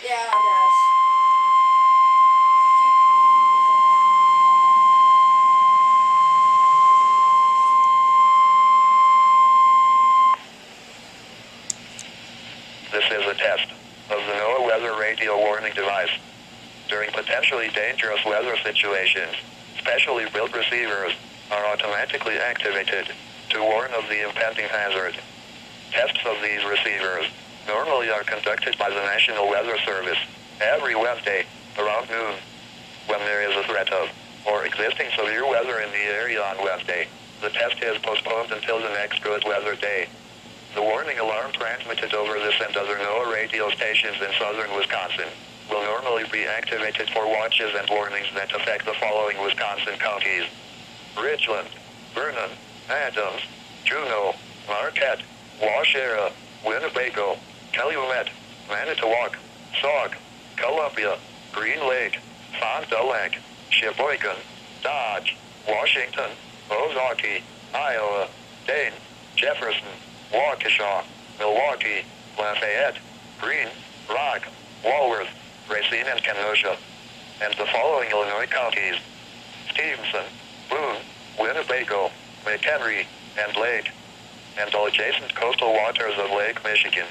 Yeah, I guess. This is a test of the NOAA weather radio warning device. During potentially dangerous weather situations, specially built receivers are automatically activated to warn of the impending hazard. Tests of these receivers normally are conducted by the National Weather Service every Wednesday around noon. When there is a threat of or existing severe weather in the area on Wednesday, the test is postponed until the next good weather day. The warning alarm transmitted over this and other NOAA radio stations in southern Wisconsin will normally be activated for watches and warnings that affect the following Wisconsin counties: Ridgeland, Vernon, Adams, Juneau, Marquette, Waushara, Winnebago, Calumet, Manitowoc, Sauk, Columbia, Green Lake, Fond du Lac, Sheboygan, Dodge, Washington, Ozaukee, Iowa, Dane, Jefferson, Waukesha, Milwaukee, Lafayette, Greene, Rock, Walworth, Racine and Kenosha, and the following Illinois counties: Stevenson, Boone, Winnebago, McHenry, and Lake, and all adjacent coastal waters of Lake Michigan.